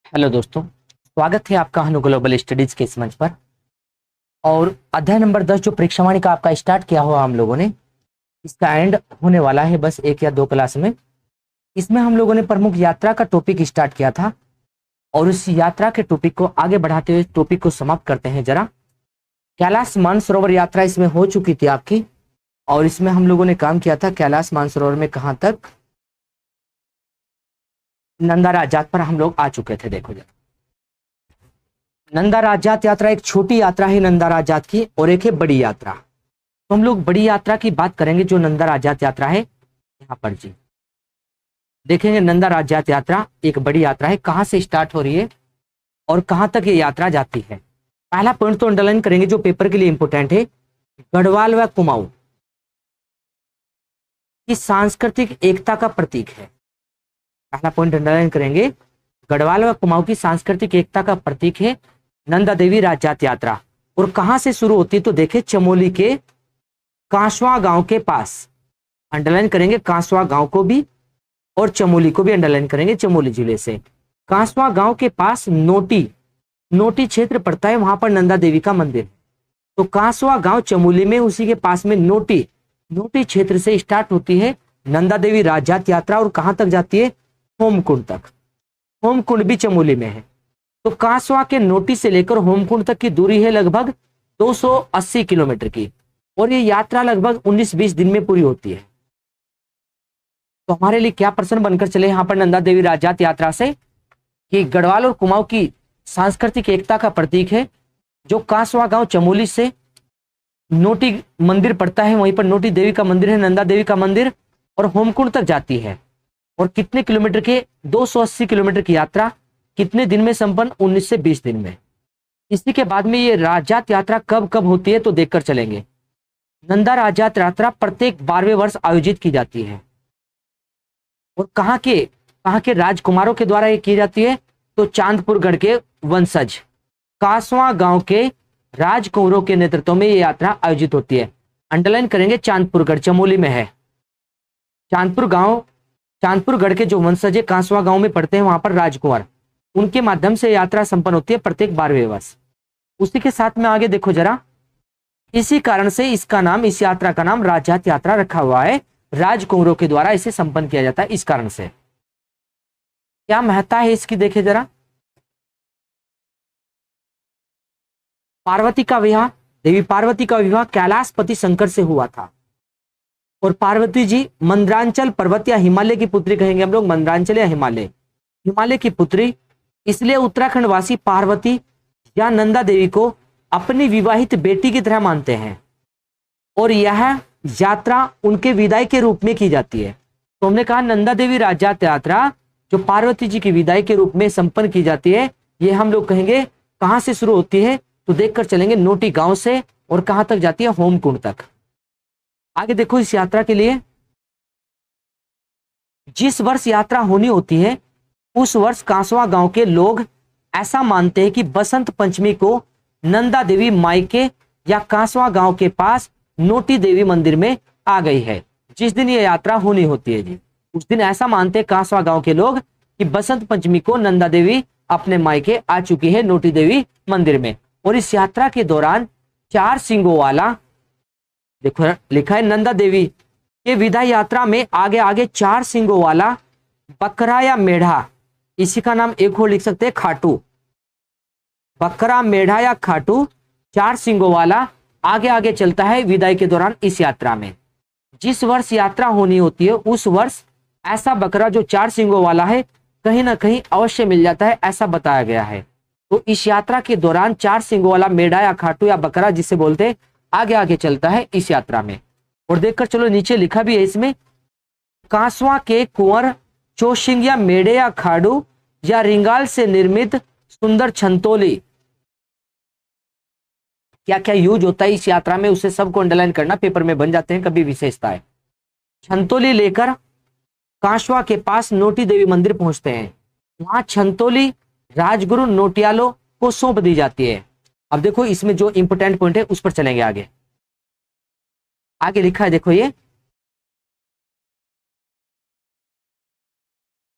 Hello दोस्तों, स्वागत है आपका हनु ग्लोबल स्टडीज के इस मंच पर। और अध्याय नंबर 10 जो परीक्षावाणी का आपका स्टार्ट किया हुआ हम लोगों ने, इसका एंड होने वाला है बस 1 या 2 क्लास में। इसमें हम लोगों ने प्रमुख यात्रा का टॉपिक स्टार्ट किया था और उस यात्रा के टॉपिक को आगे बढ़ाते हुए टॉपिक को समाप्त करते हैं जरा। कैलाश मानसरोवर यात्रा इसमें हो चुकी थी आपकी, और इसमें हम लोगों ने काम किया था कैलाश मानसरोवर में कहाँ तक, नंदा राजात पर हम लोग आ चुके थे। देखो जरा, नंदा राजात यात्रा एक छोटी यात्रा है नंदा राजात की, और एक है बड़ी यात्रा। तो हम लोग बड़ी यात्रा की बात करेंगे जो नंदा राजात यात्रा है। यहाँ पर जी देखेंगे, नंदा राजात यात्रा एक बड़ी यात्रा है, कहाँ से स्टार्ट हो रही है और कहाँ तक ये यात्रा जाती है। पहला पॉइंट तो अंडरलाइन करेंगे जो पेपर के लिए इंपोर्टेंट है, गढ़वाल व कुमाऊं की सांस्कृतिक एकता का प्रतीक है। पहला पॉइंट अंडरलाइन करेंगे, गढ़वाल व कुमाऊं की सांस्कृतिक एकता का प्रतीक है नंदा देवी राजात यात्रा। और कहां से शुरू होती है तो देखे, चमोली के कांसवा गांव के पास। अंडरलाइन करेंगे कांसवा गांव को भी और चमोली को भी अंडरलाइन करेंगे। चमोली जिले से कांसवा गांव के पास नोटी क्षेत्र पड़ता है, वहां पर नंदा देवी का मंदिर है। तो कांसवा गांव चमोली में, उसी के पास में नोटी क्षेत्र से स्टार्ट होती है नंदा देवी राजात यात्रा और कहां तक जाती है, होमकुंड तक। होमकुंड भी चमोली में है। तो कांसवा के नोटी से लेकर होमकुंड तक की दूरी है लगभग 280 किलोमीटर की, और ये यात्रा लगभग 19-20 दिन में पूरी होती है। तो हमारे लिए क्या प्रश्न बनकर चले यहाँ पर नंदा देवी राजात यात्रा से, कि गढ़वाल और कुमाऊं की सांस्कृतिक एकता का प्रतीक है, जो कांसवा गांव चमोली से नोटी मंदिर पड़ता है, वहीं पर नोटी देवी का मंदिर है, नंदा देवी का मंदिर, और होमकुंड तक जाती है। और कितने किलोमीटर के, 280 किलोमीटर की यात्रा कितने दिन में संपन्न, 19 से 20 दिन में। इसी के बाद में ये राजात यात्रा कब कब होती है तो देखकर चलेंगे। नंदा राजात यात्रा प्रत्येक 12वें वर्ष आयोजित की जाती है। और कहाँ के राजकुमारों के द्वारा ये की जाती है तो चांदपुरगढ़ के वंशज कांसवा गांव के राजकुमारों के नेतृत्व में ये यात्रा आयोजित होती है। अंडरलाइन करेंगे, चांदपुरगढ़ चमोली में है। चांदपुरगढ़ के जो वंशज है कांसवा गांव में पड़ते हैं, वहां पर राजकुमार, उनके माध्यम से यात्रा संपन्न होती है प्रत्येक 12वें वर्ष। उसी के साथ में आगे देखो जरा, इसी कारण से इसका नाम, इस यात्रा का नाम राजात यात्रा रखा हुआ है। राजकुमारों के द्वारा इसे संपन्न किया जाता है इस कारण से। क्या महत्ता है इसकी देखे जरा। पार्वती का विवाह, देवी पार्वती का विवाह कैलाशपति शंकर से हुआ था। और पार्वती जी मंद्रांचल पर्वत या हिमालय की पुत्री कहेंगे हम लोग, मंद्रांचल या हिमालय की पुत्री, इसलिए उत्तराखंड वासी पार्वती या नंदा देवी को अपनी विवाहित बेटी की तरह मानते हैं। और यह यात्रा उनके विदाई के रूप में की जाती है। तो हमने कहा नंदा देवी राजात यात्रा जो पार्वती जी की विदाई के रूप में संपन्न की जाती है, ये हम लोग कहेंगे कहां से शुरू होती है तो देखकर चलेंगे, नोटी गांव से, और कहां तक जाती है, होमकुंड तक। आगे देखो, इस यात्रा के लिए जिस वर्ष यात्रा होनी होती है उस वर्ष कांसवा गांव के लोग ऐसा मानते हैं कि बसंत पंचमी को नंदा देवी मायके या कांसवा गांव के पास नोटी देवी मंदिर में आ गई है। जिस दिन ये यात्रा होनी होती है जी, उस दिन ऐसा मानते हैं कांसवा गांव के लोग कि बसंत पंचमी को नंदा देवी अपने मायके आ चुकी है नोटी देवी मंदिर में। और इस यात्रा के दौरान 4 सिंगों वाला, देखो लिखा है नंदा देवी के विदाई यात्रा में आगे आगे 4 सिंगों वाला बकरा या मेढ़ा, इसी का नाम एक और लिख सकते हैं खाटू, बकरा, मेढ़ा या खाटू, 4 सिंगों वाला आगे आगे चलता है विदाई के दौरान इस यात्रा में। जिस वर्ष यात्रा होनी होती है उस वर्ष ऐसा बकरा जो 4 सिंगों वाला है कहीं ना कहीं अवश्य मिल जाता है, ऐसा बताया गया है। तो इस यात्रा के दौरान 4 सिंगों वाला मेढ़ा या खाटू या बकरा जिसे बोलते हैं आगे आगे चलता है इस यात्रा में। और देखकर चलो, नीचे लिखा भी है इसमें, कांसवा के कुंवर चोशिंग या मेढ़े या खाड़ू या रिंगाल से निर्मित सुंदर छंतोली, क्या क्या यूज होता है इस यात्रा में उसे सबको अंडरलाइन करना, पेपर में बन जाते हैं कभी विशेषता है। छंतोली लेकर कांसवा के पास नोटी देवी मंदिर पहुंचते हैं। वहां छंतोली राजगुरु नोटियालो को सौंप दी जाती है। अब देखो इसमें जो इंपोर्टेंट पॉइंट है उस पर चलेंगे आगे। आगे लिखा है देखो, ये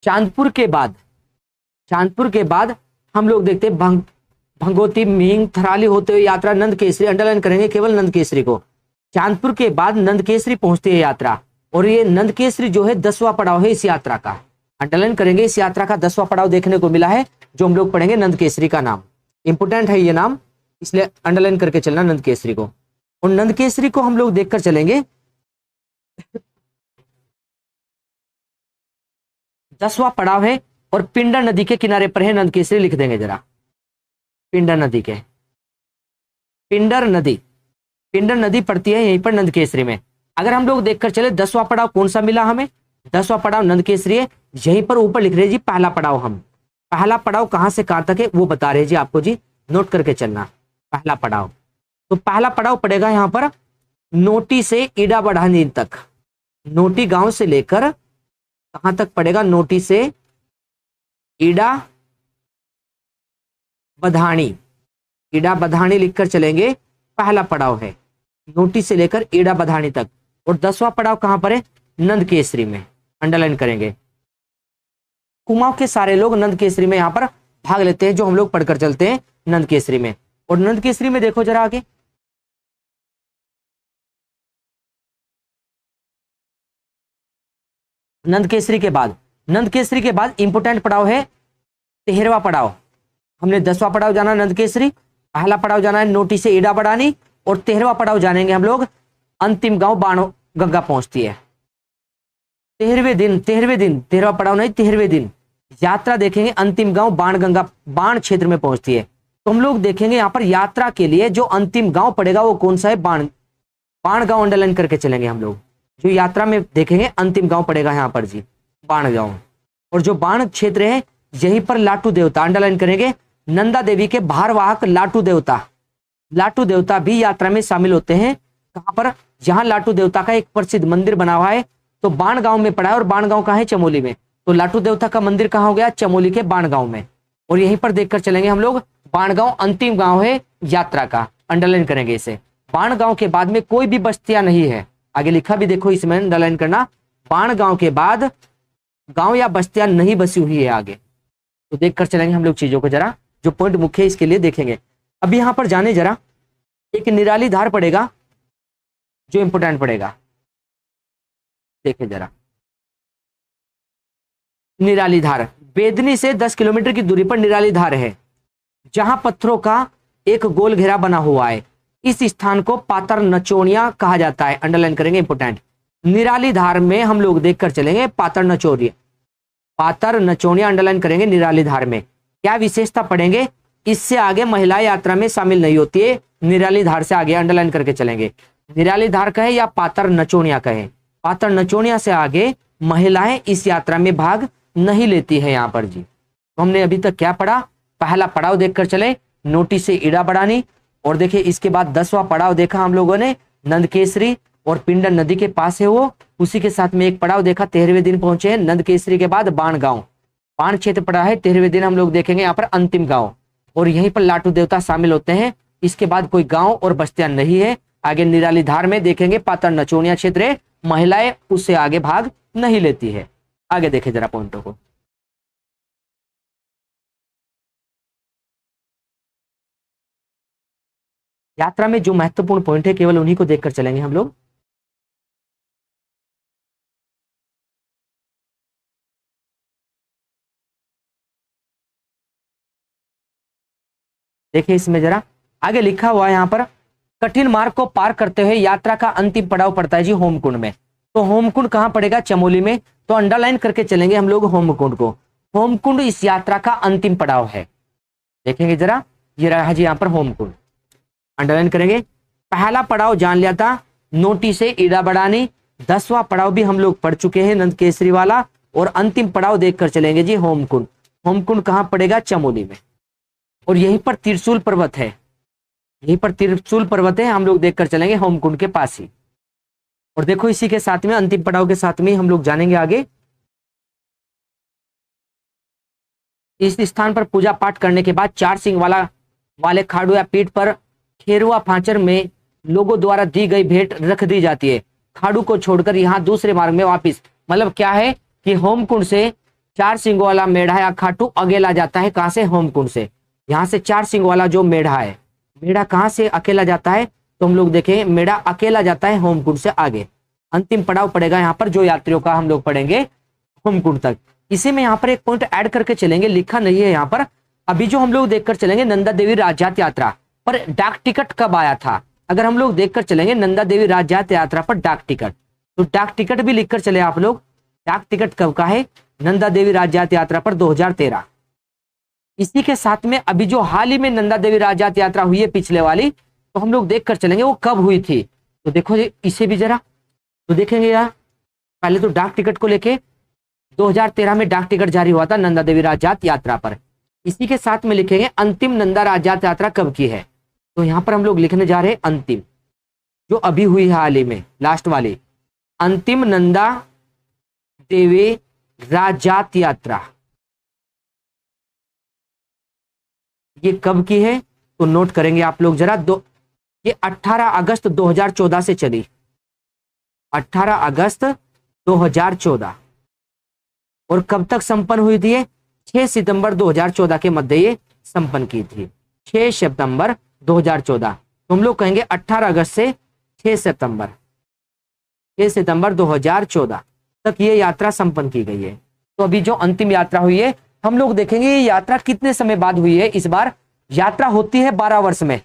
चांदपुर के बाद चांदपुर के बाद हम लोग देखते हैं भंगोती, मिहिंग, थराली होते हुए यात्रा नंद केसरी, अंडरलाइन करेंगे केवल नंद केसरी को। चांदपुर के बाद नंद केसरी पहुंचती है यात्रा, और ये नंद केसरी जो है 10वां पड़ाव है इस यात्रा का। अंडरलाइन करेंगे, इस यात्रा का 10वां पड़ाव देखने को मिला है, जो हम लोग पढ़ेंगे नंद केसरी का नाम। इंपोर्टेंट है ये नाम, इसलिए अंडरलाइन करके चलना नंद केसरी को। और नंद केसरी को हम लोग देखकर चलेंगे 10वां पड़ाव है, और पिंडर नदी के किनारे पर है नंद केसरी, लिख देंगे जरा। पिंडर नदी के, पिंडर नदी पड़ती है यहीं पर नंद केसरी में। अगर हम लोग देखकर चले 10वां पड़ाव कौन सा मिला हमें, 10वां पड़ाव नंद केसरी है, यहीं पर ऊपर लिख रहे जी पहला पड़ाव। हम पहला पड़ाव कहां से कहां तक है वो बता रहे जी आपको जी, नोट करके चलना। पहला पड़ाव, तो पहला पड़ाव पड़ेगा यहां पर नोटी से ईडा बढ़ानी तक। नोटी गांव से लेकर कहां तक पड़ेगा, नोटी से ईडा बधानी, ईडा बधानी लिखकर चलेंगे, पहला पड़ाव है नोटी से लेकर ईडा बधानी तक। और 10वां पड़ाव कहां पर है, नंद केसरी में, अंडरलाइन करेंगे। कुमाऊं के सारे लोग नंद केसरी में यहां पर भाग लेते हैं, जो हम लोग पढ़कर चलते हैं नंद केसरी में। और नंद केसरी में देखो जरा आगे, नंद केसरी के बाद इंपोर्टेंट पड़ाव है 13वां पड़ाव। हमने 10वां पड़ाव जाना नंद केसरी, पहला पड़ाव जाना है नोटी से ईडा बढ़ानी, और 13वां पड़ाव जानेंगे हम लोग अंतिम गांव बाण गंगा पहुंचती है। 13वें दिन 13वां पड़ाव नहीं, 13वें दिन यात्रा देखेंगे अंतिम गांव बाण गंगा, बाण क्षेत्र में पहुंचती है। तो हम लोग देखेंगे यहाँ पर यात्रा के लिए जो अंतिम गांव पड़ेगा वो कौन सा है, बाण गांव अंडरलाइन करके चलेंगे हम लोग। जो यात्रा में देखेंगे अंतिम गांव पड़ेगा यहाँ पर जी बाण गांव। और जो बाण क्षेत्र है यहीं पर लाटू देवता, अंडरलाइन करेंगे, नंदा देवी के भारवाहक लाटू देवता भी यात्रा में शामिल होते हैं। कहां पर, जहां लाटू देवता का एक प्रसिद्ध मंदिर बना हुआ है, तो बाण गांव में पड़ा है। और बाण गांव कहां है, चमोली में। तो लाटू देवता का मंदिर कहां हो गया, चमोली के बाण गांव में। और यहीं पर देखकर चलेंगे हम लोग, बाण गांव अंतिम गांव है यात्रा का, अंडरलाइन करेंगे इसे। बाण गांव के बाद में कोई भी बस्तियां नहीं है, आगे लिखा भी देखो इसमें अंडरलाइन करना, बाण गांव के बाद गांव या बस्तियां नहीं बसी हुई है आगे। तो देखकर चलेंगे हम लोग चीजों को, जरा जो पॉइंट मुख्य है इसके लिए देखेंगे। अब यहां पर जाने जरा, एक निराली धार पड़ेगा जो इंपोर्टेंट पड़ेगा, देखें जरा। निराली धार बेदनी से 10 किलोमीटर की दूरी पर निराली धार है, जहां पत्थरों का एक गोल घेरा बना हुआ है। इस स्थान को पातर नचोनिया कहा जाता है, अंडरलाइन करेंगे, इंपोर्टेंट। निराली धार में हम लोग देखकर चलेंगे पातर नचोनिया अंडरलाइन करेंगे। निराली धार में क्या विशेषता पढ़ेंगे, इससे आगे महिला यात्रा में शामिल नहीं होती है, निराली धार से आगे अंडरलाइन करके चलेंगे। निराली धार कहे या पातर नचोनिया कहे, पातर नचोनिया से आगे महिलाएं इस यात्रा में भाग नहीं लेती है यहाँ पर जी। तो हमने अभी तक क्या पढ़ा, पहला पड़ाव देखकर चले नोटी से ईडा बढ़ानी, और देखिए इसके बाद 10वां पड़ाव देखा हम लोगों ने नंद केसरी, और पिंडर नदी के पास है वो। उसी के साथ में एक पड़ाव देखा, 13वें दिन पहुंचे हैं नंद केसरी के बाद बाण गांव, बाण क्षेत्र पड़ा है। 13वें दिन हम लोग देखेंगे यहाँ पर अंतिम गांव, और यहीं पर लाटू देवता शामिल होते हैं। इसके बाद कोई गांव और बस्तियां नहीं है। आगे निराली धार में देखेंगे पातर नचोनिया क्षेत्र है, महिलाएं उससे आगे भाग नहीं लेती है। आगे देखें जरा पॉइंटों को। यात्रा में जो महत्वपूर्ण पॉइंट है केवल उन्हीं को देखकर चलेंगे हम लोग। देखिए इसमें जरा आगे लिखा हुआ है यहाँ पर, कठिन मार्ग को पार करते हुए यात्रा का अंतिम पड़ाव पड़ता है जी होमकुंड में। तो होमकुंड कहां पड़ेगा, चमोली में। तो अंडरलाइन करके चलेंगे हम लोग होमकुंड को। होमकुंड इस यात्रा का अंतिम पड़ाव है, देखेंगे जरा, ये रहा जी यहाँ पर होमकुंड, अंडरलाइन करेंगे। पहला पड़ाव जान लिया था नोटी से ईडा बढ़ानी, 10वां पड़ाव भी हम लोग पढ़ चुके हैं नंद केसरी वाला, और अंतिम पड़ाव देखकर चलेंगे जी होमकुंड। होमकुंड कहां पड़ेगा, चमोली में। और यहीं पर त्रिशूल पर्वत है, यहीं पर त्रिशूल पर्वत है, हम लोग देखकर चलेंगे होमकुंड के पास ही। और देखो इसी के साथ में अंतिम पड़ाव के साथ में हम लोग जानेंगे आगे। इस स्थान पर पूजा पाठ करने के बाद 4 सिंह वाले खाड़ू या पीठ पर खेरुआ फांचर में लोगों द्वारा दी गई भेंट रख दी जाती है। खाड़ू को छोड़कर यहाँ दूसरे मार्ग में वापिस, मतलब क्या है कि होमकुंड से 4 सींगों वाला मेढ़ा या खाटू अकेला जाता है कहां से? होमकुंड से। यहाँ से 4 सींगों वाला जो मेढ़ा है, मेढ़ा कहां से अकेला जाता है? तो हम लोग देखें मेढ़ा अकेला जाता है होमकुंड से आगे। अंतिम पड़ाव पड़ेगा यहाँ पर जो यात्रियों का हम लोग पढ़ेंगे होमकुंड तक। इसी में यहाँ पर एक पॉइंट ऐड करके चलेंगे, लिखा नहीं है यहाँ पर। अभी जो हम लोग देखकर चलेंगे नंदा देवी राजजात यात्रा पर डाक टिकट कब आया था? अगर हम लोग देखकर चलेंगे नंदा देवी राजजात यात्रा पर डाक टिकट, तो डाक टिकट भी लिखकर चले आप लोग। डाक टिकट कब का है? नंदा देवी राजजात यात्रा पर 2013। इसी के साथ में अभी जो हाल ही में नंदा देवी राजजात यात्रा हुई है पिछले वाली, तो हम लोग देख कर चलेंगे वो कब हुई थी। तो देखो इसे भी जरा तो देखेंगे यार। पहले तो डाक टिकट को लेके 2013 में डाक टिकट जारी हुआ था नंदा देवी राजजात यात्रा पर। इसी के साथ में लिखेंगे अंतिम नंदा राजजात यात्रा कब की है। तो यहाँ पर हम लोग लिखने जा रहे हैं अंतिम, जो अभी हुई है हाल ही में, लास्ट वाली अंतिम नंदा देवी राजजात यात्रा ये कब की है? तो नोट करेंगे आप लोग जरा। ये 18 अगस्त 2014 से चली, 18 अगस्त 2014। और कब तक संपन्न हुई थी? 6 सितंबर 2014 के मध्य ये संपन्न की थी, 6 सितंबर 2014। तो हम लोग कहेंगे 18 अगस्त से 6 सितंबर 2014 तक ये यात्रा संपन्न की गई है। तो अभी जो अंतिम यात्रा हुई है हम लोग देखेंगे ये यात्रा कितने समय बाद हुई है। इस बार यात्रा होती है 12 वर्ष में,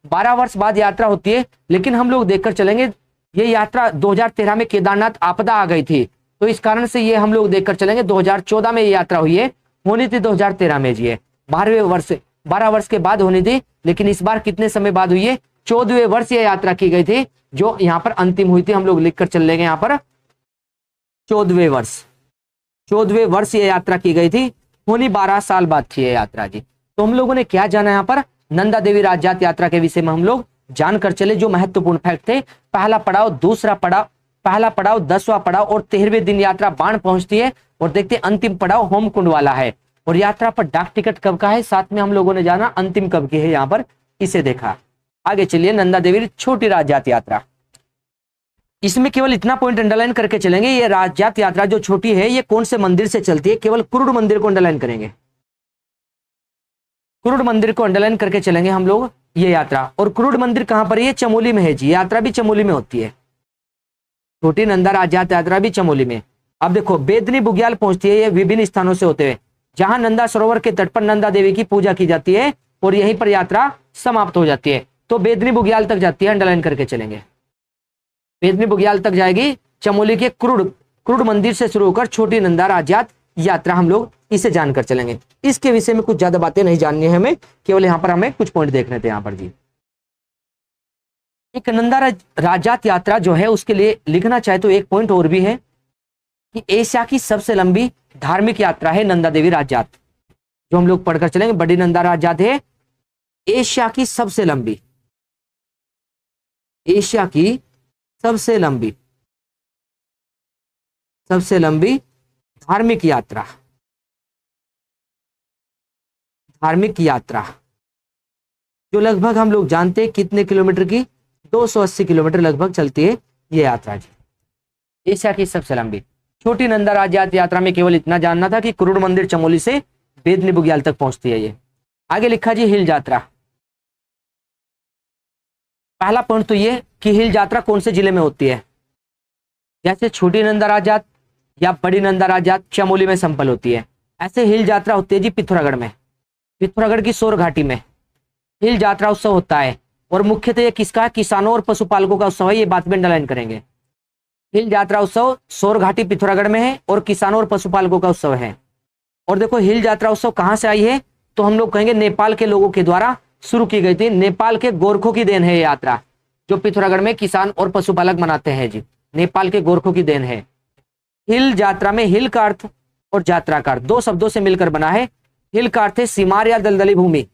12 वर्ष बाद यात्रा होती है। लेकिन हम लोग देखकर चलेंगे ये यात्रा 2013 में केदारनाथ आपदा आ गई थी, तो इस कारण से ये हम लोग देखकर चलेंगे 2014 में ये यात्रा हुई है, होनी थी 2013 में जी। 12 वर्ष के बाद होनी थी, लेकिन इस बार कितने समय बाद हुई है? 14वें वर्ष ये यात्रा की गई थी, जो यहाँ पर अंतिम हुई थी। हम लोग लिखकर चल लेंगे यहाँ पर 14वें वर्ष ये यात्रा की गई थी, होनी 12 साल बाद थी ये यात्रा जी। तो हम लोगों ने क्या जाना यहाँ पर? नंदा देवी राजजात यात्रा के विषय में हम लोग जानकर चले जो महत्वपूर्ण फैक्ट थे। पहला पड़ाव, दूसरा पड़ाव, पहला पड़ाव 10वां पड़ाव और 13वें दिन यात्रा बाण पहुंचती है। और देखते हैं अंतिम पड़ाव होमकुंड वाला है। और यात्रा पर डाक टिकट कब का है, साथ में हम लोगों ने जाना अंतिम कब की है यहाँ पर, इसे देखा। आगे चलिए नंदा देवी छोटी राजजात यात्रा। इसमें केवल इतना पॉइंट अंडरलाइन करके चलेंगे, ये राजजात यात्रा जो छोटी है ये कौन से मंदिर से चलती है? केवल कुरुड मंदिर को अंडरलाइन करेंगे, कुरुड मंदिर को अंडरलाइन करके चलेंगे हम लोग ये यात्रा। और कुरुड मंदिर कहां पर है? ये चमोली में है जी। यात्रा भी चमोली में होती है, छोटी नंदा राजजात यात्रा भी चमोली में। अब देखो बेदनी बुग्याल पहुंचती है ये विभिन्न स्थानों से होते हुए, जहां नंदा सरोवर के तट पर नंदा देवी की पूजा की जाती है और यहीं पर यात्रा समाप्त हो जाती है। तो बेदनी बुग्याल तक जाती है, अंडरलाइन करके चलेंगे। बेदनी बुग्याल तक जाएगी, चमोली के कुरुड मंदिर से शुरू होकर छोटी नंदा राजजात यात्रा हम लोग इसे जानकर चलेंगे। इसके विषय में कुछ ज्यादा बातें नहीं जाननी है हमें, केवल यहाँ पर हमें कुछ पॉइंट देखने थे यहाँ पर जी। एक नंदा राजजात यात्रा जो है उसके लिए लिखना चाहे तो एक पॉइंट और भी है कि एशिया की सबसे लंबी धार्मिक यात्रा है नंदा देवी राजजात, जो हम लोग पढ़कर चलेंगे। बड़ी नंदा राजजात है एशिया की सबसे लंबी, एशिया की सबसे लंबी धार्मिक यात्रा, जो लगभग हम लोग जानते हैं कितने किलोमीटर की? 280 किलोमीटर लगभग चलती है ये यात्रा जी। एशिया की सबसे लंबी छोटी नंदा राजजात यात्रा में केवल इतना जानना था कि कुरुड मंदिर चमोली से बेदनी बुग्याल तक पहुंचती है ये। आगे लिखा जी हिल यात्रा। पहला पॉइंट तो ये कि हिल यात्रा कौन से जिले में होती है? जैसे छोटी नंदा राजजात या बड़ी नंदा राजजात चमोली में संपन्न होती है, ऐसे हिल यात्रा होती है जी पिथौरागढ़ में, पिथौरागढ़ की सोर घाटी में हिल यात्रा उत्सव होता है। और मुख्यतः ये किसका है? किसानों और पशुपालकों का उत्सव है, ये बात भी अंडरलाइन करेंगे। हिल यात्रा उत्सव सोर घाटी पिथौरागढ़ में है और किसानों और पशुपालकों का उत्सव है। और देखो हिल यात्रा उत्सव कहां से आई है? तो हम लोग कहेंगे नेपाल के लोगों के द्वारा शुरू की गई थी, नेपाल के गोरखों की देन है ये यात्रा, जो पिथौरागढ़ में किसान और पशुपालक मनाते हैं जी, नेपाल के गोरखों की देन है। हिल यात्रा में हिल का अर्थ और यात्रा का अर्थ दो शब्दों से मिलकर बना है। हिल का अर्थ है सीमार या दलदली भूमि,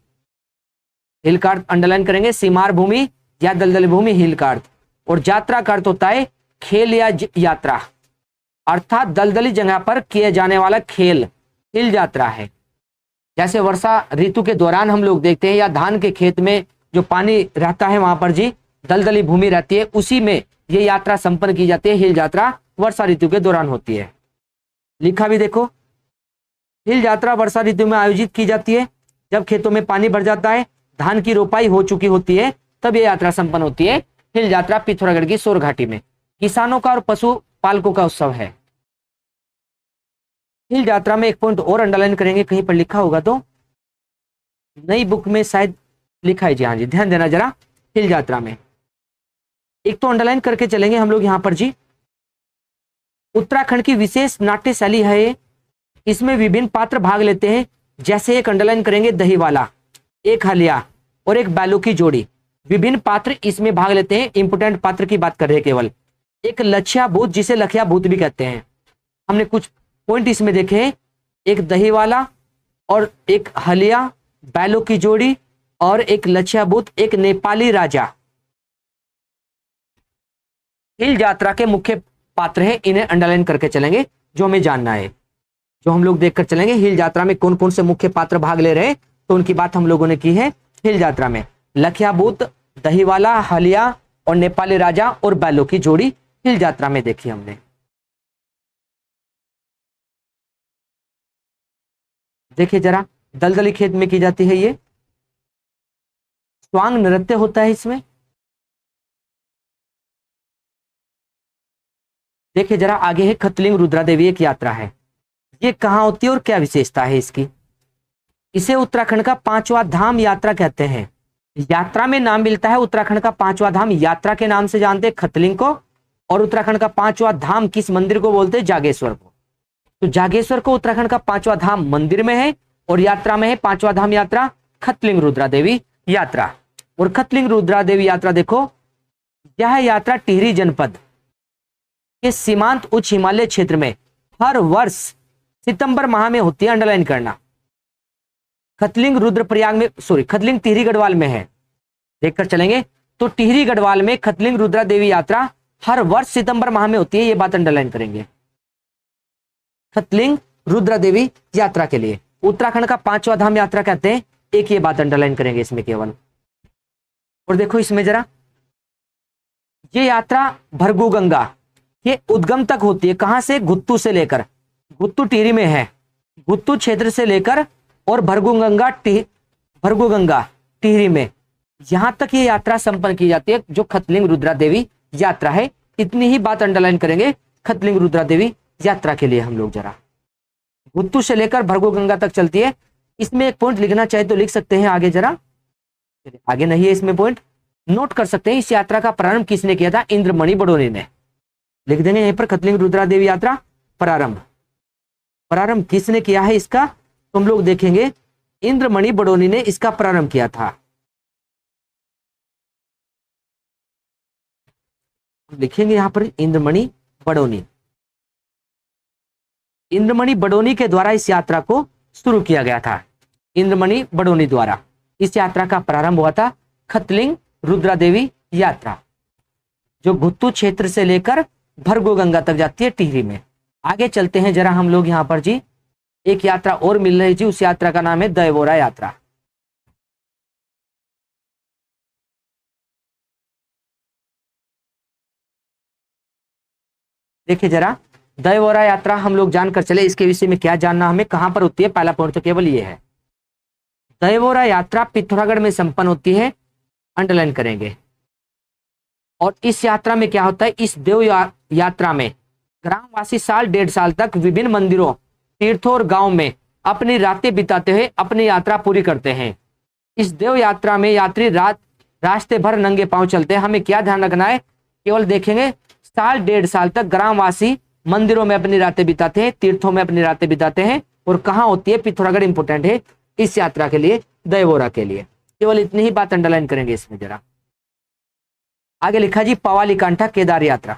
हिल का अर्थ अंडरलाइन करेंगे, सीमार भूमि या दलदली भूमि हिल का अर्थ। और यात्रा का अर्थ होता है खेल या यात्रा, अर्थात दलदली जगह पर किए जाने वाला खेल हिल यात्रा है। जैसे वर्षा ऋतु के दौरान हम लोग देखते हैं या धान के खेत में जो पानी रहता है वहां पर जी दलदली भूमि रहती है, उसी में ये यात्रा संपन्न की जाती है। हिल यात्रा वर्षा ऋतु के दौरान होती है। लिखा भी देखो हिल यात्रा वर्षा ऋतु में आयोजित की जाती है जब खेतों में पानी भर जाता है, धान की रोपाई हो चुकी होती है, तब ये यात्रा संपन्न होती है। हिल यात्रा पिथौरागढ़ की सोर घाटी में किसानों का और पशु पालकों का उत्सव है। हिल यात्रा में एक पॉइंट और अंडरलाइन करेंगे, कहीं पर लिखा होगा तो नई बुक में शायद लिखा है जी, हाँ जी ध्यान देना जरा। हिल यात्रा में एक तो अंडरलाइन करके चलेंगे हम लोग यहाँ पर जी, उत्तराखंड की विशेष नाट्य शैली है ये। इसमें विभिन्न पात्र भाग लेते हैं, जैसे एक अंडरलाइन करेंगे दहीवाला, एक हलिया और एक बैलों की जोड़ी। विभिन्न पात्र इसमें भाग लेते हैं, इंपोर्टेंट पात्र की बात कर रहे हैं केवल। एक लछिया भूत, जिसे लखिया भूत भी कहते हैं। हमने कुछ पॉइंट इसमें देखे, एक दहीवाला और एक हलिया, बैलों की जोड़ी और एक लछिया भूत, एक नेपाली राजा। हिल यात्रा के मुख्य पात्र हैं, इन्हें अंडरलाइन करके चलेंगे, जो हमें जानना है, जो हम लोग देखकर चलेंगे। हिल यात्रा में कौन कौन से मुख्य पात्र भाग ले रहे हैं, तो उनकी बात हम लोगों ने की है। हिल यात्रा में लखिया भूत, दहीवाला, हलिया और नेपाली राजा और बैलों की जोड़ी हिल यात्रा में देखी हमने। देखिए जरा, दलदली खेत में की जाती है ये, स्वांग नृत्य होता है इसमें। देखिए जरा आगे है खतलिंग रुद्रा देवी, एक यात्रा है। ये कहाँ होती है और क्या विशेषता है इसकी? इसे उत्तराखंड का 5वां धाम यात्रा कहते हैं। यात्रा में नाम मिलता है उत्तराखंड का 5वां धाम, यात्रा के नाम से जानते हैं खतलिंग को। और उत्तराखंड का 5वां धाम किस मंदिर को बोलते हैं? जागेश्वर को। तो जागेश्वर को उत्तराखंड का 5वां धाम मंदिर में है, और यात्रा में है 5वां धाम यात्रा खतलिंग रुद्रा देवी यात्रा। और खतलिंग रुद्रा देवी यात्रा देखो, यह यात्रा टिहरी जनपद के सीमांत उच्च हिमालय क्षेत्र में हर वर्ष सितंबर माह में होती है। अंडरलाइन करना। खतलिंग रुद्रप्रयाग में, सॉरी खतलिंग टिहरी गढ़वाल में है, देखकर चलेंगे। तो टिहरी गढ़वाल में खतलिंग रुद्रा देवी यात्रा हर वर्ष सितंबर माह में होती है, ये बात अंडरलाइन करेंगे। खतलिंग रुद्रा देवी यात्रा के लिए उत्तराखंड का 5वां धाम यात्रा कहते हैं, एक ये बात अंडरलाइन करेंगे इसमें केवल। और देखो इसमें जरा, ये यात्रा भरगू गंगा के उद्गम तक होती है। कहां से? गुत्तू से लेकर, गुत्तू टिहरी में है, गुत्तू क्षेत्र से लेकर और भरगू गंगा टिहरी में, यहां तक ये यात्रा संपन्न की जाती है, जो खतलिंग रुद्रा देवी यात्रा है। इतनी ही बात अंडरलाइन करेंगे खतलिंग रुद्रा देवी यात्रा के लिए हम लोग जरा। गुत्तू से लेकर भरगू गंगा तक चलती है। इसमें एक पॉइंट लिखना चाहे तो लिख सकते हैं आगे जरा, आगे नहीं है इसमें पॉइंट, नोट कर सकते हैं। इस यात्रा का प्रारंभ किसने किया था? इंद्रमणि बडोनी ने। लिख देंगे यहीं पर, खतलिंग रुद्रा देवी यात्रा प्रारंभ किसने किया है इसका? तो हम लोग देखेंगे इंद्रमणि बडोनी ने इसका प्रारंभ किया था। लिखेंगे यहां पर इंद्रमणि बडोनी। इंद्रमणि बडोनी के द्वारा इस यात्रा को शुरू किया गया था। इंद्रमणि बडोनी द्वारा इस यात्रा का प्रारंभ हुआ था, खतलिंग रुद्रा देवी यात्रा, जो गुत्तू क्षेत्र से लेकर भरगू गंगा तक जाती है टिहरी में। आगे चलते हैं जरा हम लोग यहाँ पर जी, एक यात्रा और मिल रही जी, उस यात्रा का नाम है दयवोरा यात्रा। देखिए जरा, दयवोरा यात्रा हम लोग जानकर चले, इसके विषय में क्या जानना हमें, कहां पर होती है? पहला पॉइंट तो केवल ये है, दयवोरा यात्रा पिथौरागढ़ में संपन्न होती है, अंडरलाइन करेंगे। और इस यात्रा में क्या होता है? इस देव यात्रा में ग्रामवासी साल 1.5 साल तक विभिन्न मंदिरों, तीर्थों और गांव में अपनी रातें बिताते हुए अपनी यात्रा पूरी करते हैं। इस देव यात्रा में यात्री रास्ते भर नंगे पांव चलते हैं। हमें क्या ध्यान रखना है? केवल देखेंगे साल 1.5 साल तक ग्रामवासी मंदिरों में अपनी रातें बिताते हैं, तीर्थों में अपनी रातें बिताते हैं। और कहाँ होती है? पिथौरागढ़ इंपोर्टेंट है इस यात्रा के लिए, दयवोरा के लिए। केवल इतनी ही बात अंडरलाइन करेंगे इसमें जरा। आगे लिखा जी पवाली कांठा केदार यात्रा।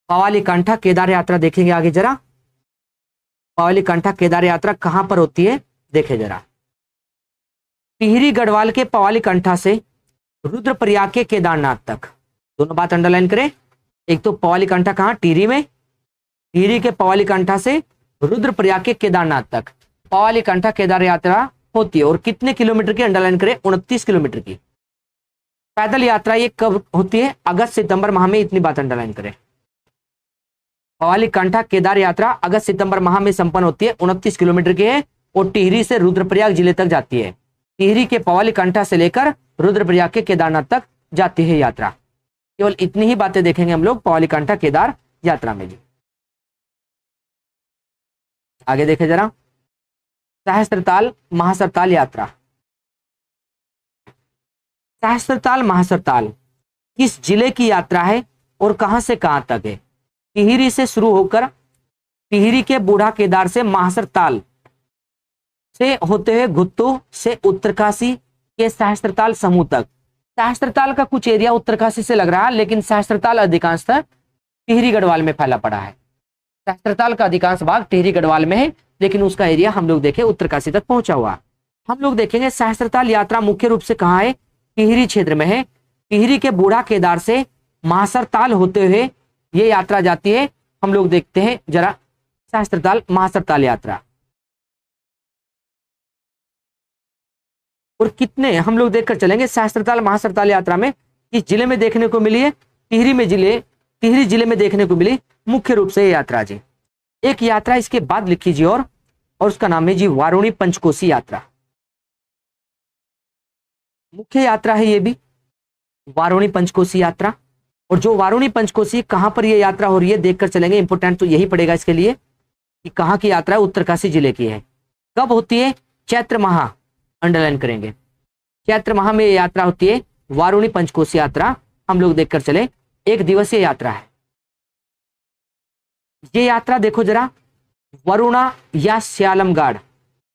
पवाली कांठा केदार यात्रा देखेंगे आगे जरा। पवाली कांठा केदार यात्रा कहां पर होती है? देखें जरा, टिहरी गढ़वाल के पवाली कांठा से रुद्रप्रयाग के केदारनाथ तक, दोनों बात अंडरलाइन करें। एक तो पवाली कांठा कहां? टिहरी में, टिहरी के पवाली कांठा से रुद्रप्रयाग के केदारनाथ तक पवाली कांठा केदार यात्रा होती है। और कितने किलोमीटर की? अंडरलाइन करें, 29 किलोमीटर की पैदल यात्रा। ये कब होती है? अगस्त सितंबर माह में, इतनी बात अंडरलाइन करें। पवाली कंठा केदार यात्रा अगस्त सितंबर माह में संपन्न होती है, 29 किलोमीटर की है और टिहरी से रुद्रप्रयाग जिले तक जाती है। टिहरी के पवाली कंठा से लेकर रुद्रप्रयाग के केदारनाथ तक जाती है यात्रा। केवल इतनी ही बातें देखेंगे हम लोग पवाली कंठा केदार यात्रा में जी। आगे देखें जरा, सहस्त्रताल महासरताल यात्रा। सहस्त्रताल महासरताल किस जिले की यात्रा है और कहां से कहां तक है? टिहरी से शुरू होकर टिहरी के बूढ़ा केदार से महासरताल से होते हुए गुत्तू से उत्तरकाशी के सहस्त्रताल समूह तक। सहस्त्रताल का कुछ एरिया उत्तरकाशी से लग रहा है, लेकिन सहस्त्रताल अधिकांशतः टिहरी गढ़वाल में फैला पड़ा है। सहस्त्रताल का अधिकांश भाग टिहरी गढ़वाल में है, लेकिन उसका एरिया हम लोग देखें उत्तरकाशी तक पहुंचा हुआ। हम लोग देखेंगे सहस्त्रताल यात्रा मुख्य रूप से कहाँ है? टिहरी क्षेत्र में है। टिहरी के बूढ़ा केदार से महासरताल होते हुए ये यात्रा जाती है। हम लोग देखते हैं जरा सहस्त्रताल महासरताल यात्रा। और कितने हम लोग देखकर चलेंगे सहस्त्रताल महासरताल यात्रा में किस जिले में देखने को मिली है? टिहरी जिले में देखने को मिली मुख्य रूप से ये यात्रा जी। एक यात्रा इसके बाद लिख लीजिए और उसका नाम है जी वारुणी पंचकोशी यात्रा। मुख्य यात्रा है ये भी वारुणी पंचकोशी यात्रा। और जो वारुणी पंचकोशी कहां पर ये यात्रा हो रही है देखकर चलेंगे। इंपोर्टेंट तो यही पड़ेगा इसके लिए कि कहां की यात्रा है, उत्तरकाशी जिले की है। कब होती है? चैत्र माह, अंडरलाइन करेंगे। चैत्र माह में यात्रा होती है वारुणी पंचकोशी यात्रा। हम लोग देखकर चले, एक दिवसीय यात्रा है ये यात्रा। देखो जरा, वरुणा या श्यालमगढ़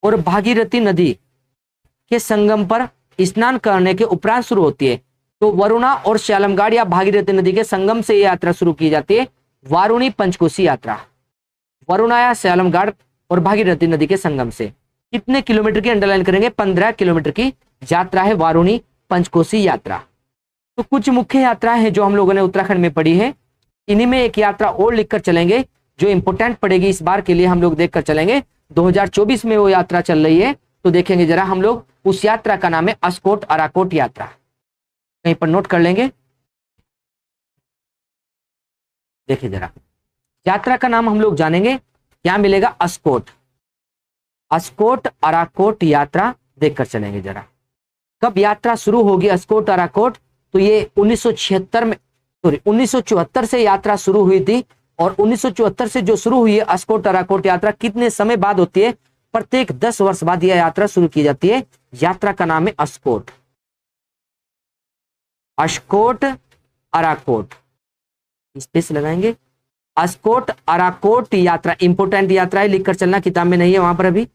और भागीरथी नदी के संगम पर स्नान करने के उपरांत शुरू होती है। तो वरुणा और श्यालमगढ़ या भागीरथी नदी के संगम से यह यात्रा शुरू की जाती है, वारुणी पंचकोशी यात्रा। वरुणा या श्यालमगढ़ और भागीरथी नदी के संगम से कितने किलोमीटर की अंडरलाइन करेंगे? 15 किलोमीटर की यात्रा है वारुणी पंचकोशी यात्रा। तो कुछ मुख्य यात्राएं हैं जो हम लोगों ने उत्तराखंड में पढ़ी है। इन्हीं में एक यात्रा और लिखकर चलेंगे जो इंपोर्टेंट पड़ेगी इस बार के लिए। हम लोग देखकर चलेंगे 2024 में वो यात्रा चल रही है। तो देखेंगे जरा हम लोग, उस यात्रा का नाम है अस्कोट अराकोट यात्रा। कहीं पर नोट कर लेंगे। देखिए जरा, यात्रा का नाम हम लोग जानेंगे, क्या मिलेगा? अस्कोट। अस्कोट अराकोट यात्रा देखकर चलेंगे जरा। कब यात्रा शुरू होगी अस्कोट अराकोट? तो ये 1974 से यात्रा शुरू हुई थी। और 1974 से जो शुरू हुई है अस्कोट अराकोट यात्रा, कितने समय बाद होती है? प्रत्येक 10 वर्ष बाद यह यात्रा शुरू की जाती है। यात्रा का नाम है अस्कोट। अस्कोट अराकोट, स्पेस लगाएंगे। अस्कोट अराकोट यात्रा इंपोर्टेंट यात्रा है, लिखकर चलना, किताब में नहीं है वहां पर अभी।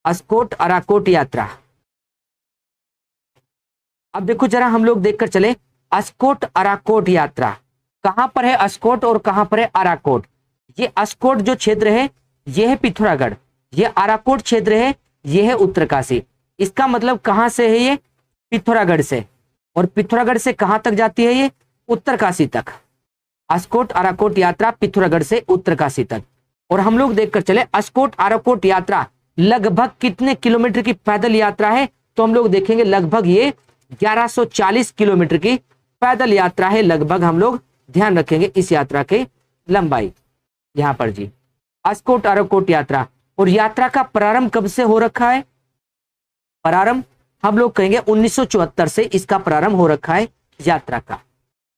अस्कोट अराकोट यात्रा। अब देखो जरा, हम लोग देखकर चले, अस्कोट अराकोट यात्रा कहां पर है? अस्कोट और कहां पर है अराकोट? ये अस्कोट जो क्षेत्र है ये है पिथौरागढ़, ये अराकोट क्षेत्र है ये है उत्तरकाशी। इसका मतलब कहां से है ये? पिथौरागढ़ से। और पिथौरागढ़ से कहां तक जाती है ये? उत्तरकाशी तक। अस्कोट अराकोट यात्रा पिथौरागढ़ से उत्तरकाशी तक। और हम लोग देखकर चले, अस्कोट अराकोट यात्रा लगभग कितने किलोमीटर की पैदल यात्रा है? तो हम लोग देखेंगे लगभग ये 1140 किलोमीटर की पैदल यात्रा है लगभग। हम लोग ध्यान रखेंगे इस यात्रा की लंबाई यहां पर जी, अस्कोट अराकोट यात्रा। और यात्रा का प्रारंभ कब से हो रखा है? प्रारंभ हम लोग कहेंगे 1974 से इसका प्रारंभ हो रखा है यात्रा का,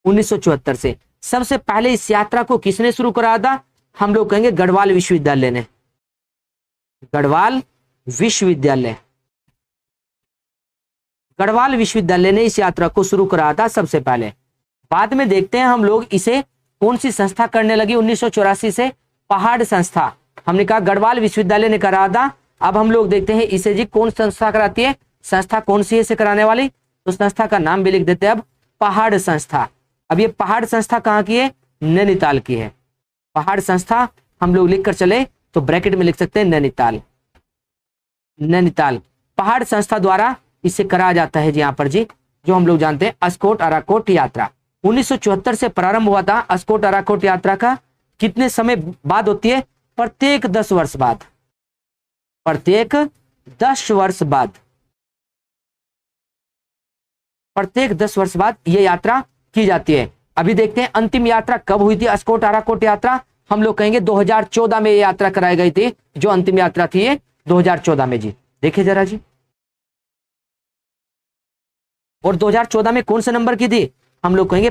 1974 से। सबसे पहले इस यात्रा को किसने शुरू कराया था? हम लोग कहेंगे गढ़वाल विश्वविद्यालय ने। गढ़वाल विश्वविद्यालय, गढ़वाल विश्वविद्यालय ने इस यात्रा को शुरू कराया था सबसे पहले। बाद में देखते हैं हम लोग इसे कौन सी संस्था करने लगी 1984 से? पहाड़ संस्था। हमने कहा गढ़वाल विश्वविद्यालय ने कराया था। अब हम लोग देखते हैं इसे जी कौन संस्था कराती है, संस्था कौन सी है इसे कराने वाली? तो संस्था का नाम भी लिख देते हैं अब, पहाड़ संस्था। अब ये पहाड़ संस्था कहाँ की है? नैनीताल की है। पहाड़ संस्था हम लोग लिख कर चले तो ब्रैकेट में लिख सकते हैं नैनीताल। नैनीताल पहाड़ संस्था द्वारा इसे कराया जाता है जी यहाँ पर जी, जो हम लोग जानते हैं अस्कोट अराकोट यात्रा। 1974 से प्रारंभ हुआ था अस्कोट अराकोट यात्रा का। कितने समय बाद होती है? प्रत्येक 10 वर्ष बाद। प्रत्येक 10 वर्ष बाद, प्रत्येक 10 वर्ष बाद यह यात्रा की जाती है। अभी देखते हैं अंतिम यात्रा कब हुई थी अस्कोट अराकोट यात्रा। हम लोग कहेंगे 2014 में ये यात्रा कराई गई थी, जो अंतिम यात्रा थी ये 2014 में जी। देखिए जरा जी, और 2014 में कौन से नंबर की थी? हम लोग कहेंगे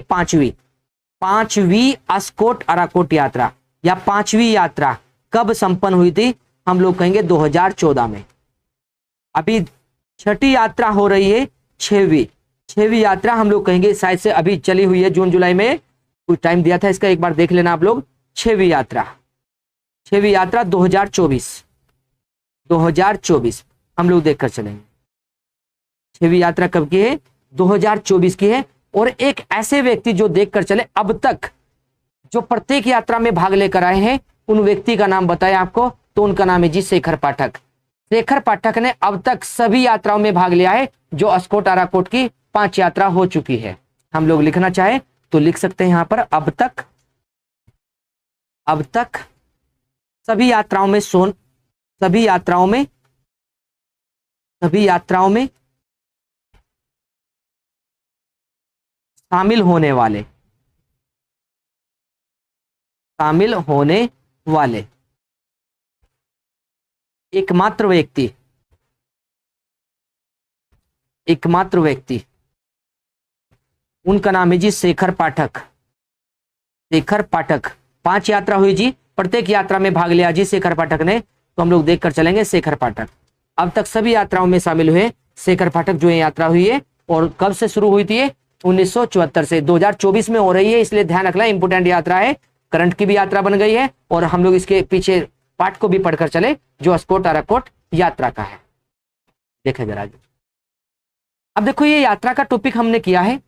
पांचवी अस्कोट अराकोट यात्रा, या पांचवी यात्रा कब संपन्न हुई थी? हम लोग कहेंगे 2014 में। अभी छठी यात्रा हो रही है, छठवीं यात्रा हम लोग कहेंगे शायद से अभी चली हुई है, जून जुलाई में कुछ टाइम दिया था इसका, एक बार देख लेना आप लोग। छठवीं यात्रा 2024 हम लोग देखकर चलेंगे। छठवीं यात्रा कब की है? 2024 की है। और एक ऐसे व्यक्ति जो देखकर चले अब तक जो प्रत्येक यात्रा में भाग लेकर आए हैं, उन व्यक्ति का नाम बताया आपको, तो उनका नाम है जी शेखर पाठक। शेखर पाठक ने अब तक सभी यात्राओं में भाग लिया है, जो अस्कोट अराकोट की 5 यात्रा हो चुकी है। हम लोग लिखना चाहे तो लिख सकते हैं यहां पर, अब तक सभी यात्राओं में शामिल होने वाले एकमात्र व्यक्ति उनका नाम है जी शेखर पाठक। 5 यात्रा हुई जी, प्रत्येक यात्रा में भाग लिया जी शेखर पाठक ने, तो हम लोग देखकर चलेंगे शेखर पाठक। अब तक सभी यात्राओं में शामिल हुए शेखर पाठक, जो ये यात्रा हुई है। और कब से शुरू हुई थी ये? 1974 से 2024 में हो रही है, इसलिए ध्यान रखना, इंपोर्टेंट यात्रा है, करंट की भी यात्रा बन गई है। और हम लोग इसके पीछे पाठ को भी पढ़कर चले, जो अस्कोट अराकोट यात्रा का है। देखें जरा जी, अब देखो ये यात्रा का टॉपिक हमने किया है।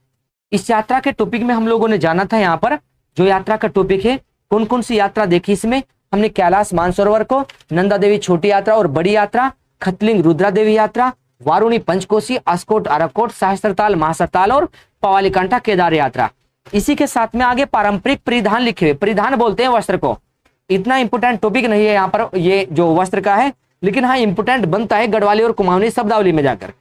इस यात्रा के टॉपिक में हम लोगों ने जाना था, यहाँ पर जो यात्रा का टॉपिक है, कौन कौन सी यात्रा देखी इसमें हमने? कैलाश मानसरोवर को, नंदा देवी छोटी यात्रा और बड़ी यात्रा, खतलिंग रुद्रा देवी यात्रा, वारुणी पंचकोशी, अस्कोट अराकोट, सहस्त्रताल महासरताल और पवालीकांठा केदार यात्रा। इसी के साथ में आगे पारंपरिक परिधान लिखे हुए, परिधान बोलते हैं वस्त्र को। इतना इंपोर्टेंट टॉपिक नहीं है यहाँ पर ये जो वस्त्र का है, लेकिन हाँ इंपोर्टेंट बनता है गढ़वाली और कुमाऊनी शब्दावली में जाकर।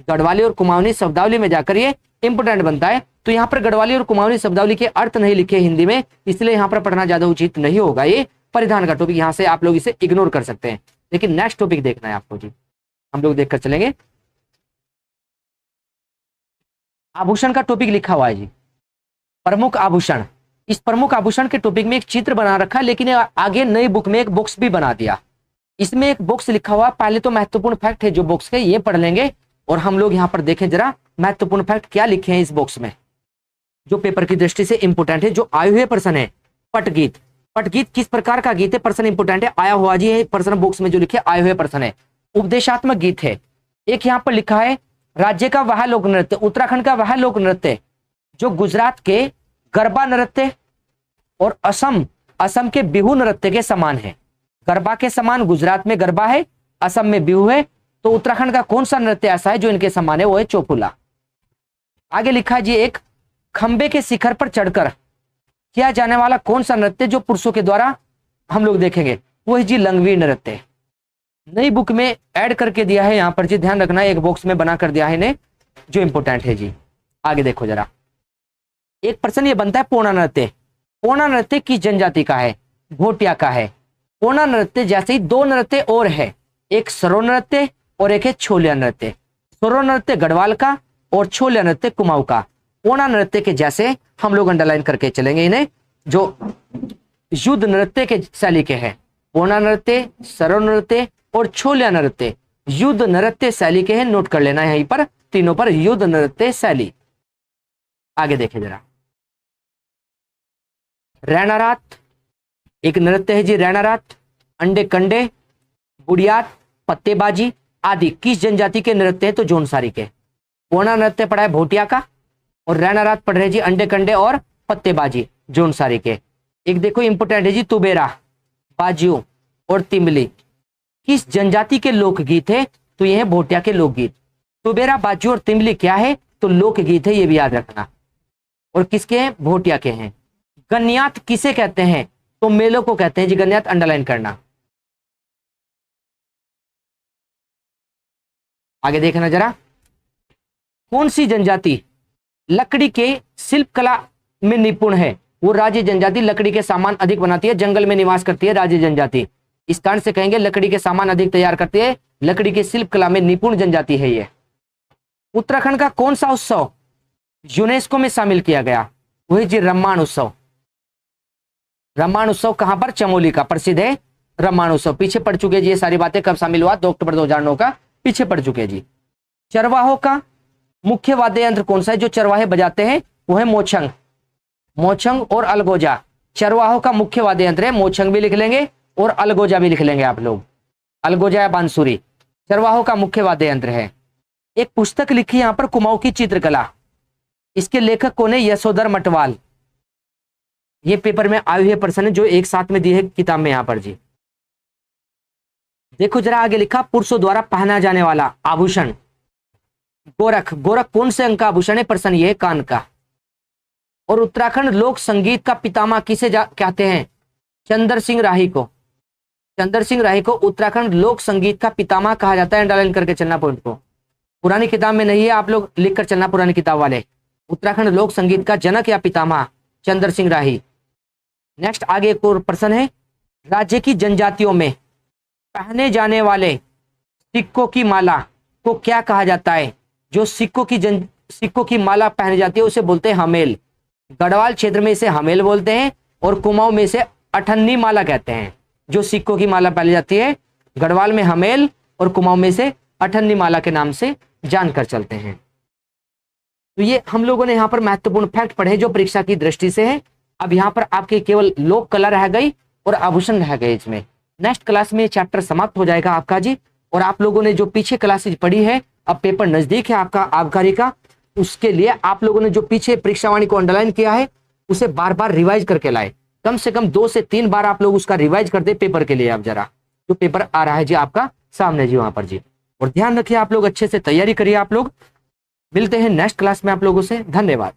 गढ़वाली और कुमाऊनी शब्दावली में जाकर ये इंपोर्टेंट बनता है। तो यहाँ पर गढ़वाली और कुमाऊनी शब्दावली के अर्थ नहीं लिखे हिंदी में, इसलिए यहाँ पर पढ़ना ज्यादा उचित नहीं होगा। ये परिधान का टॉपिक, यहाँ से आप लोग इसे इग्नोर कर सकते हैं। लेकिन नेक्स्ट टॉपिक देखना है आपको जी, हम लोग देखकर चलेंगे। आभूषण का टॉपिक लिखा हुआ है जी, प्रमुख आभूषण। इस प्रमुख आभूषण के टॉपिक में एक चित्र बना रखा है, लेकिन आगे नई बुक में एक बॉक्स भी बना दिया। इसमें एक बॉक्स लिखा हुआ, पहले तो महत्वपूर्ण फैक्ट है जो बॉक्स के, ये पढ़ लेंगे। और हम लोग यहाँ पर देखें जरा महत्वपूर्ण फैक्ट क्या लिखे हैं इस बॉक्स में, जो पेपर की दृष्टि से इंपोर्टेंट है। जो आए हुए प्रश्न है, पटगीत किस प्रकार का गीत है? प्रश्न इंपोर्टेंट है, आया हुआ जी है प्रश्न बॉक्स में, जो लिखे आए हुए प्रश्न है। उपदेशात्मक गीत है। एक यहाँ पर लिखा है राज्य का वह लोक नृत्य, उत्तराखंड का वह लोक नृत्य जो गुजरात के गरबा नृत्य और असम के बिहू नृत्य के समान है। गरबा के समान गुजरात में गरबा है, असम में बिहू है, तो उत्तराखंड का कौन सा नृत्य ऐसा है जो इनके समान है? वो है चौफुला। आगे लिखा है जी, एक खंबे के शिखर पर चढ़कर किया जाने वाला कौन सा नृत्य जो पुरुषों के द्वारा, हम लोग देखेंगे वो है जी लंगवी नृत्य। नई बुक में ऐड करके दिया है यहाँ पर जी, ध्यान रखना, एक बॉक्स में बना कर दिया है इन्हें, जो इंपोर्टेंट है जी। आगे देखो जरा, एक प्रश्न ये बनता है पोना नृत्य। पोना नृत्य किस जनजाति का है? भोटिया का है। पोना नृत्य जैसे ही 2 नृत्य और है, एक सरो नृत्य और एक है छोलिया नृत्य। सरो नृत्य गढ़वाल का और छोलिया नृत्य कुमाऊं का। पोना नृत्य के जैसे हम लोग अंडरलाइन करके चलेंगे इन्हें, जो युद्ध नृत्य के शैली के हैं। पोना नृत्य, सरो नृत्य और छोलिया नृत्य युद्ध नृत्य शैली के हैं। नोट कर लेना है यहीं पर, तीनों पर युद्ध नृत्य शैली। आगे देखें जरा, रैनारात एक नृत्य है जी, रैनारात। अंडे कंडे, बुढ़ियात, पत्तेबाजी आदि किस जनजाति के नृत्य है? तो जौनसारी के। पोना नृत्य पढ़ा है भोटिया का, और रैनारात पढ़ रहे जी अंडे कंडे और पत्तेबाजी जौनसारी के। एक देखो इंपोर्टेंट है जी, तुबेरा, बाजियों और तिमली किस जनजाति के लोकगीत है? तो यह है भोटिया के लोकगीत। तुबेरा, बाजियों और तिमली क्या है? तो लोकगीत है, ये भी याद रखना। और किसके हैं? भोटिया के हैं। गन्यात किसे कहते हैं? तो मेलों को कहते हैं जी, गन्यात अंडरलाइन करना। आगे देखना जरा, कौन सी जनजाति लकड़ी के शिल्प कला में निपुण है? वो राज्य जनजाति लकड़ी के सामान अधिक बनाती है, जंगल में निवास करती है राज्य जनजाति। इस कारण से कहेंगे लकड़ी के सामान अधिक तैयार करती है, लकड़ी की शिल्प कला में निपुण जनजाति है ये। उत्तराखंड का कौन सा उत्सव यूनेस्को में शामिल किया गया? वही जी रम्माण उत्सव। रम्माण उत्सव कहां पर? चमोली का प्रसिद्ध है रम्माण उत्सव। पीछे पड़ चुके जी ये सारी बातें, कब शामिल हुआ? 2 अक्टूबर 2009 का पीछे पड़ चुके जी। चरवाहों का मुख्य वाद्य यंत्र कौन सा है? जो चरवाहे बजाते हैं वो है मोचंग। मोचंग और अलगोजा चरवाहों का मुख्य वाद्य यंत्र है। मोचंग भी लिख लेंगे और अलगोजा भी लिख लेंगे आप लोग, अलगोजा या बांसुरी चरवाहों का मुख्य वाद्य यंत्र है। एक पुस्तक लिखी यहां पर कुमाऊं की चित्रकला, इसके लेखक कौन है? यशोधर मटवाल। ये पेपर में आए हुए प्रश्न है जो एक साथ में दिए है किताब में यहां पर जी। देखो जरा आगे लिखा, पुरुषों द्वारा पहना जाने वाला आभूषण गोरख। गोरख कौन से अंग का आभूषण है? प्रश्न ये है कान का। और उत्तराखंड लोक संगीत का पितामह किसे कहते हैं? चंद्र सिंह राही को। चंद्र सिंह राही को उत्तराखंड लोक संगीत का पितामह कहा जाता है। अंडरलाइन करके चलना पॉइंट को, पुरानी किताब में नहीं है, आप लोग लिखकर चलना पुरानी किताब वाले। उत्तराखंड लोक संगीत का जनक या पितामह चंद्र सिंह राही। नेक्स्ट आगे एक और प्रश्न है, राज्य की जनजातियों में पहने जाने वाले सिक्कों की माला को क्या कहा जाता है? जो सिक्कों की माला पहनी जाती है उसे बोलते हैं हमेल। गढ़वाल क्षेत्र में इसे हमेल बोलते हैं और कुमाऊं में इसे अठन्नी माला कहते हैं। जो सिक्कों की माला पहनी जाती है गढ़वाल में हमेल और कुमाऊं में इसे अठन्नी माला के नाम से जानकर चलते हैं। तो ये हम लोगों ने यहाँ पर महत्वपूर्ण फैक्ट पढ़े जो परीक्षा की दृष्टि से है। अब यहाँ पर आपके केवल लोक कला रह गई और आभूषण रह गए इसमें। नेक्स्ट क्लास में चैप्टर समाप्त हो जाएगा आपका जी। और आप लोगों ने जो पीछे क्लासेज पढ़ी है, अब पेपर नजदीक है आपका आबकारी का, उसके लिए आप लोगों ने जो पीछे परीक्षा वाणी को अंडरलाइन किया है उसे बार बार रिवाइज करके लाए। कम से कम 2 से 3 बार आप लोग उसका रिवाइज कर दे पेपर के लिए। आप जरा जो पेपर आ रहा है जी आपका सामने जी वहां पर जी, और ध्यान रखिए आप लोग अच्छे से तैयारी करिए। आप लोग मिलते हैं नेक्स्ट क्लास में आप लोगों से। धन्यवाद।